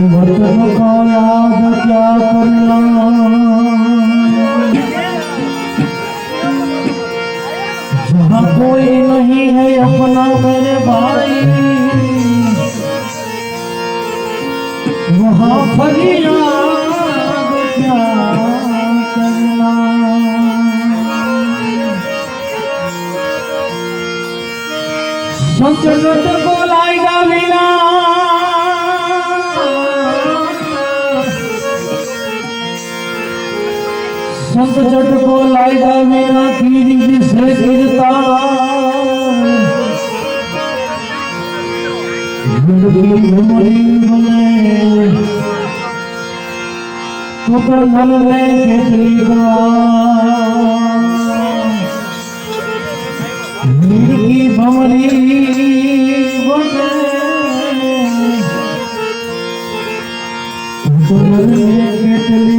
वतन का याद क्या करना, जहाँ कोई नहीं है अपना मेरे भाई, वहाँ फरियाद क्या करना। संकट को लाएगा बिना, संकट को लाएगा बिना, गिर से गिरता मेमोरी बने तो मन में કેટલી नीर की भमरी बने तो मन में કેટલી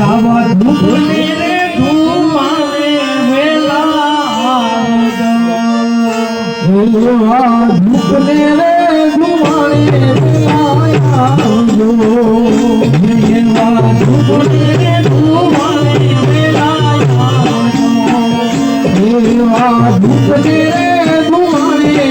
आवाज धूपने रे धूमाने वेला धूपने रे धूमाने वेला धूपने रे धूमाने वेला धूपने रे धूमाने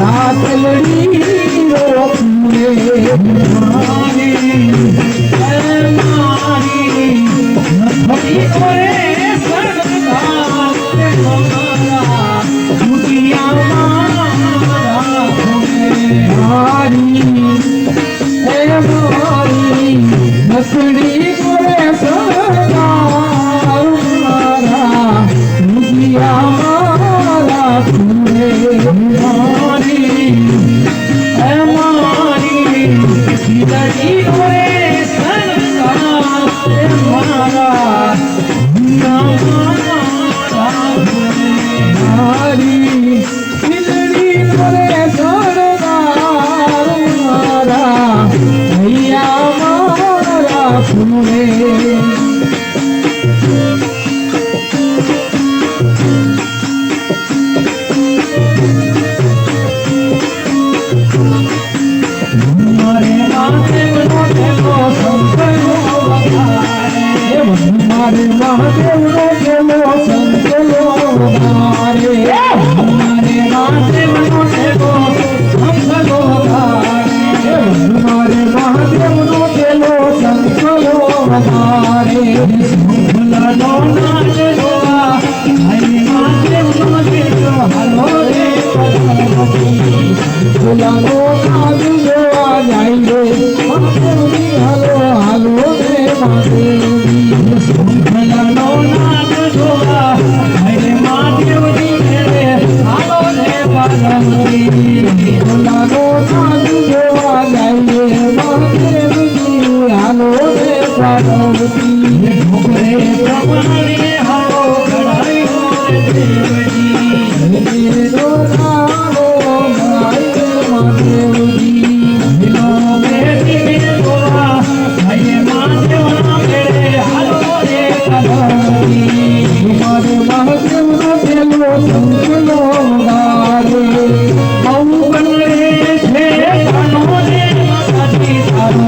रातड़ी रोकूरे मारी मारी नथड़ी करे सरदार हमारा दुनिया मारा मारी मारी नथड़ी करे सरदार हमारा दुनिया मारा मारी मारी सीधड़ी रे सरदार हमारा दुनिया मारा मारी सीधड़ी रे सरदार हमारा भैया मारा पूरे हमारे महादेव नो गेलो संतलो हमारे हमारे महादेव नो गेलो संतलो हमारे हमारे महादेव नो गेलो संतलो हमारे भला नो नाच लोगा हरे महादेव नो गेलो हलो रे भला नो नाच लोगा जाइए महादेव जी हलो हलो रे महादेव भला नाच जोगा हरे महादेव जी मेरे हालो रे पार्वती भला नाच जोगा जाइए महादेव जी हालो रे पार्वती ढोकरे प्रमाणे हालो खड़ाई हो रे देव जी मेरे दो हालो खड़ाई रे महादेव जी दिलो बेटी मेरे दोरा हरे महादेव ना मेरे हालो हमारे महादेव नो गेलो संतलो गारे बहु बन रे छे कानो रे माताजी तारो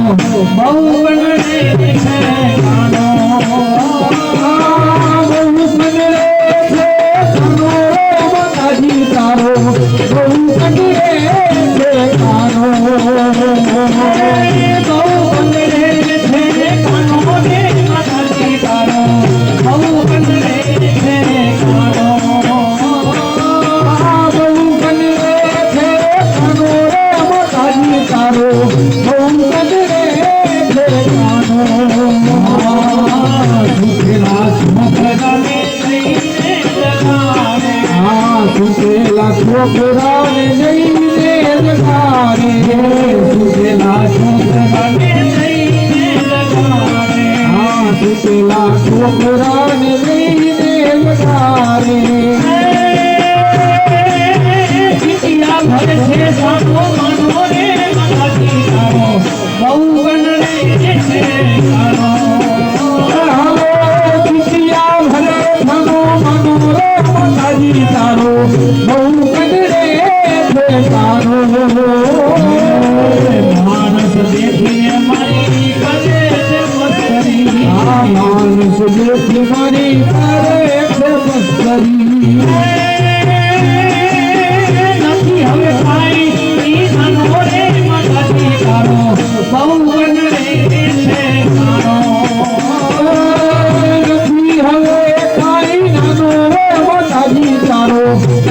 बहु बन रे छे कानो बहु बन रे छे कानो माताजी तारो बहु बन रे छे कानो बहु बन रे छे कानो रे माताजी तारो बहु बन रे छे कानो बहु बन रे छे कानो रे माताजी तारो बहु बन रे छे कानो सुखेला छोकरा ने जईने लगारे सुखेला छोकरा ने जईने लगारे सुखेला छोकरा ने जईने लगारे सुखेला छोकरा ने जईने लगारे चिटिया भर छे सातो मानो रे माताजी तारो बहु बन रे छे कानो चिटिया भर सातो मानो रे माताजी तारो बहु बन रे छे कानो मानस देखिए मारी करे से मस्तरी मानस देखी मारी करे से मस्तरी नथी हवे पाई ई नानो रे माताजी तारो बहु बन रे छे कानो नथी हवे पाई नानो रे माताजी तारो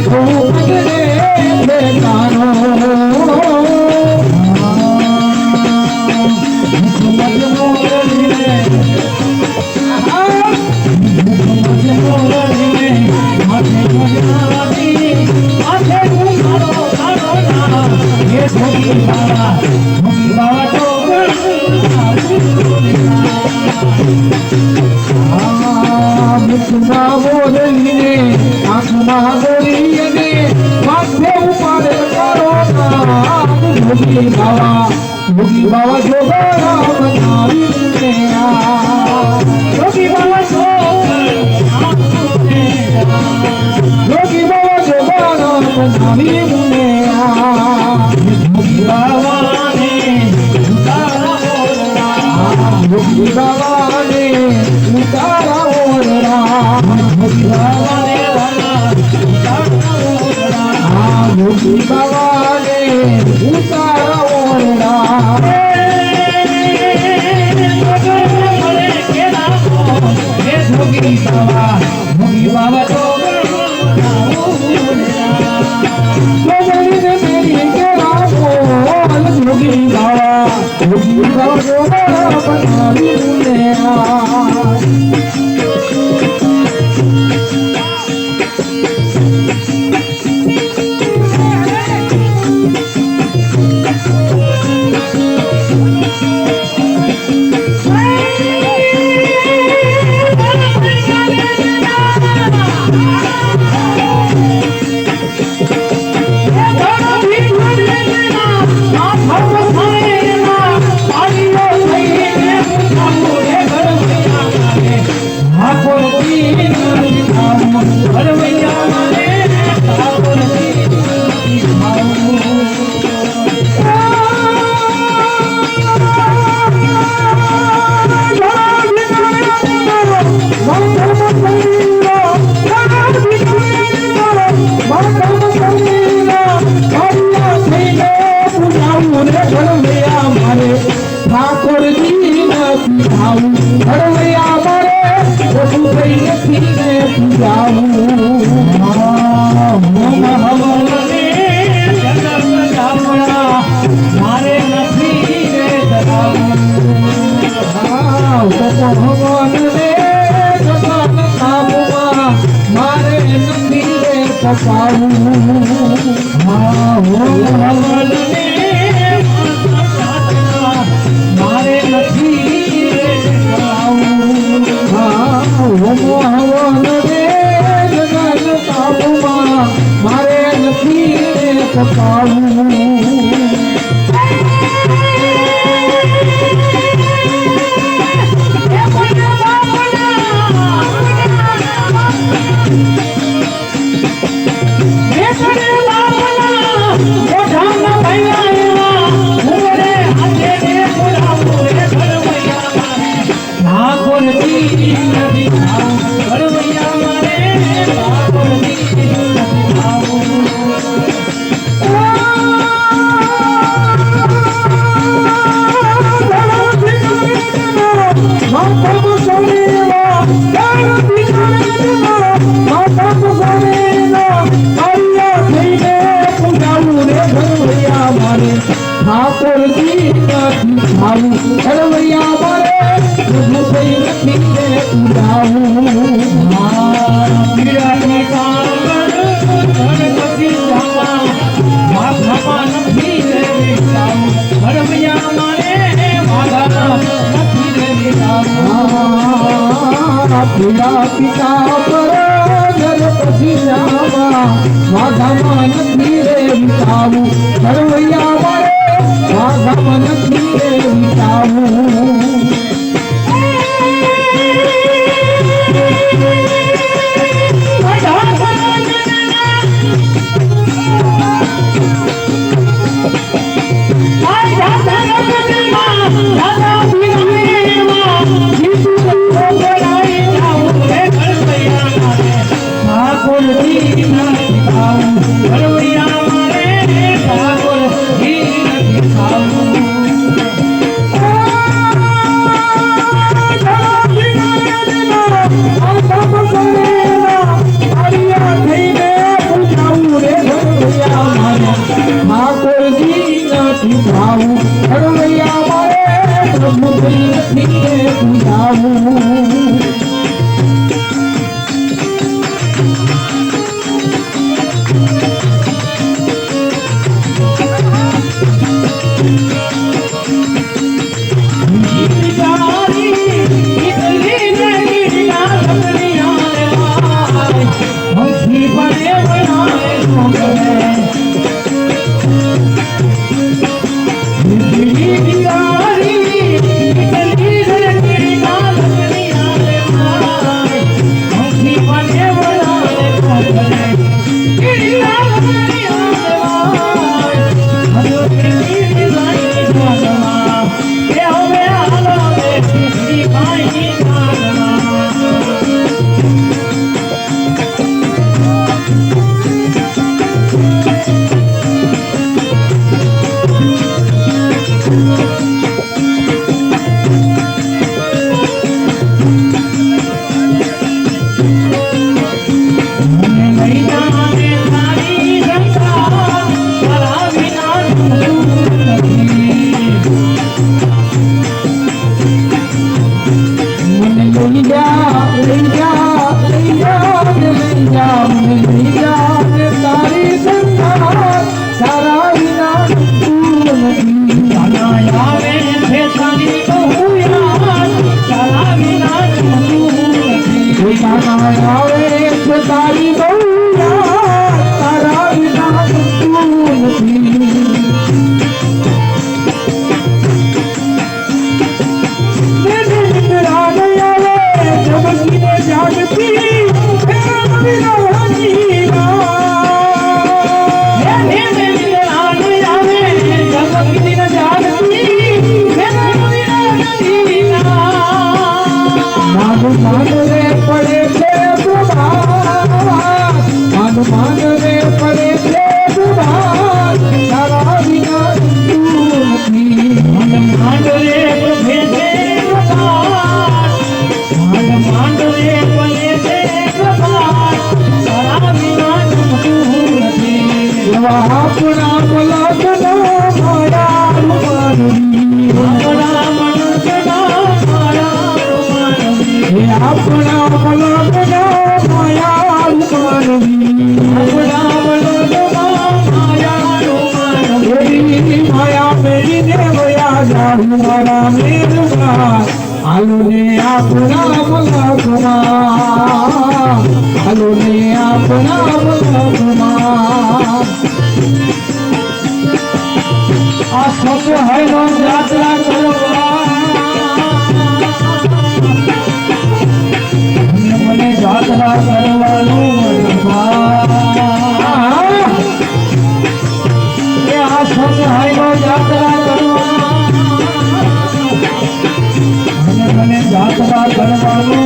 बहु बन रे छे कानो योगी बाबा जोगा राम नामी ने योगी बाबा योगी बाबा जोगा राम नामी ने योगी बाबा ने उतारा ओरा योगी बाबा ने उतारा ओरा योगी बाबा ने उतारा ओरा योगी बाबा પિતા પર પછી જાવા વાઘામાં નથી રે વિતાવું ઘરવૈયા મારે વાઘામાં નથી રે વિતાવું મારા મેરવા હાલો ને આપણા મલકમાં હાલો ને આપણા મલકમાં આ સત્યહયનો યાત્રા કરવા મને યાત્રા કરવાનું એ આ સત્યહયનો યાત્રા કરવા મને યાત્રા કરવાનું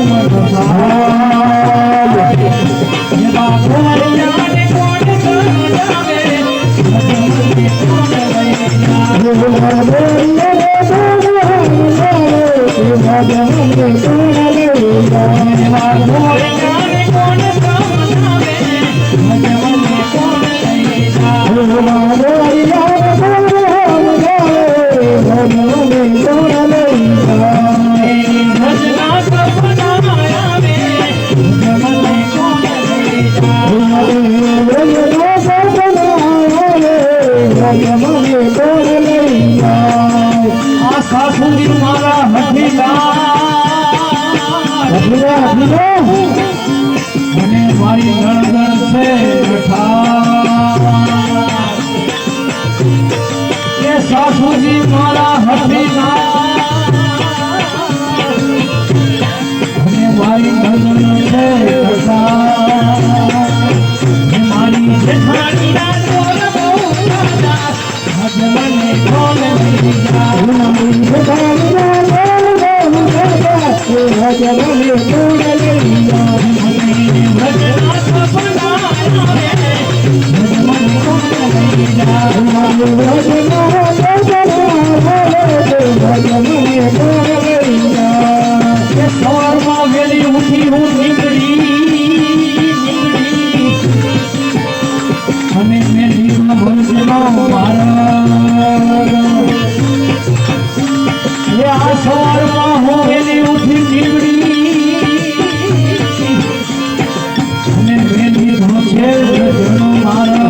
મને મારી નણગણ છે સાસુજી મારા હઠીના મારી નણગણ છે મારી જેઠાણી ના મને કોણ સવારમાં વેલી ઉઠી હું નીકળી અને મેં નીકળો ભણેલો આ સવારમાં હું વેલી ઉઠી નીકળી અને મેં નીકળો છે મારા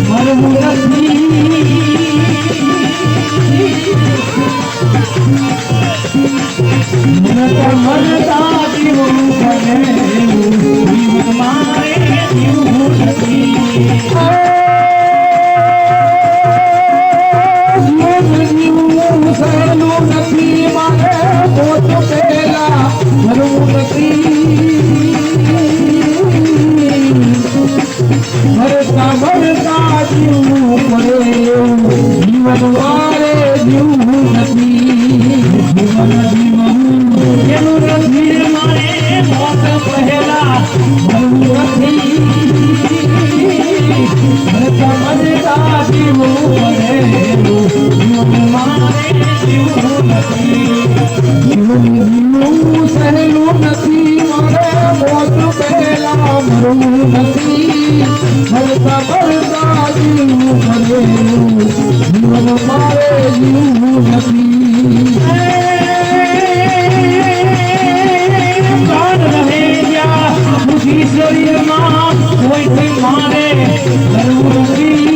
મરવું નથી ભરવું ભરતા ભરતા જીવવું પડે જીવન વારે જીવવું નથી જીવન જીવવું એનું નથી મારે મોત પહેલા ભરવું નથી ભરતા ભરતા જીવવું પડે જીવન મારે જીવવું નથી જીવન જીવવું સહેલું નથી મારે મોત પહેલા ભરવું નથી ભરતા ભરતા જીવવું પડે જીવન મારે જીવવું નથી પ્રાણ રહે ત્યાં સુધી શરીરમાં કોઈથી મારે કરવું નથી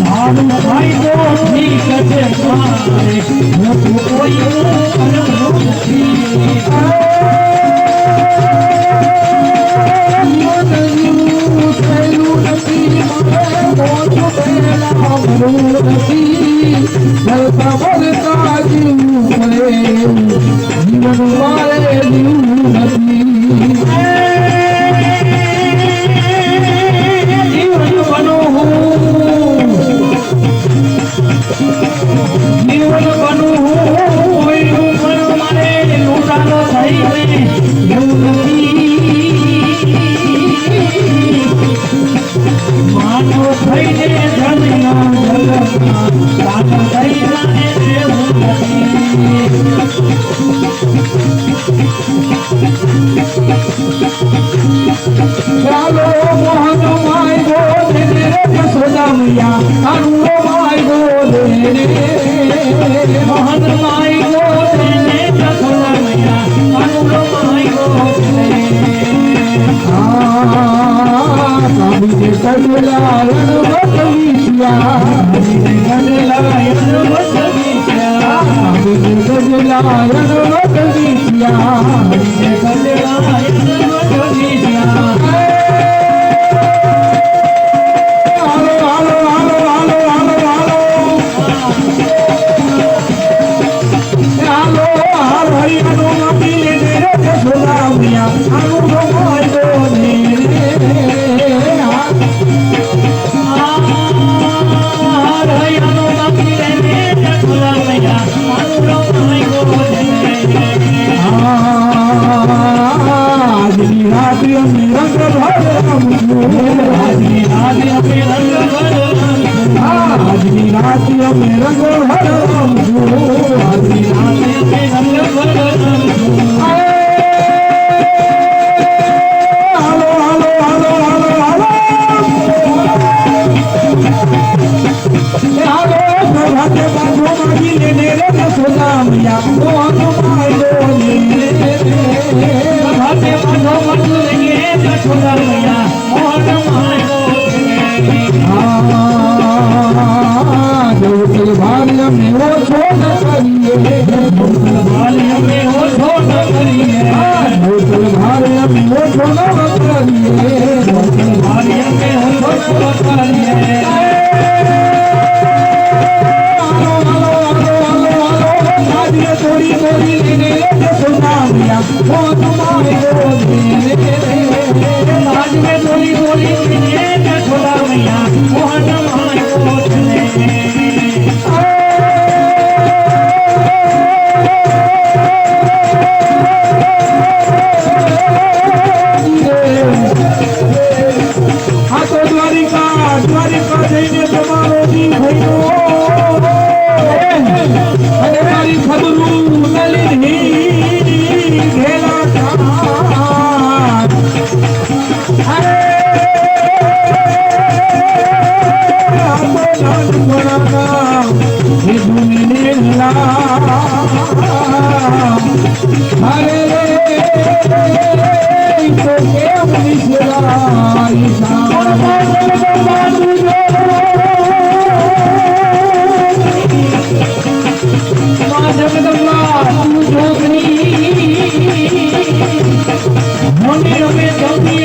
સારું થાય તો ઠીક છે મારે હું કોઈ કરવું નથી ભરતા ભરતા જીવવું પડે જીવન મારે જીવવું નથી જીવન બનવું કોઈનું પણ મારે લૂંટાનો થઈને એવું નથી માનો થઈને જમીનો જગતમાં સાચો થઈ જાય એવું નથી ચાલો મોહન માય ગોલે રે સોદા મૈયા કાનુડો માય ગોલે રે મોહન માય ગોલે રે સોદા મૈયા કાનુડો માય ગોલે કાબીને કડલાયન બતવીસ્યા કાબીને કડલાયન બતવીસ્યા કાબીને કડલાયન બતવીસ્યા કાબીને કડલાયન બતવીસ્યા મંદિર અમે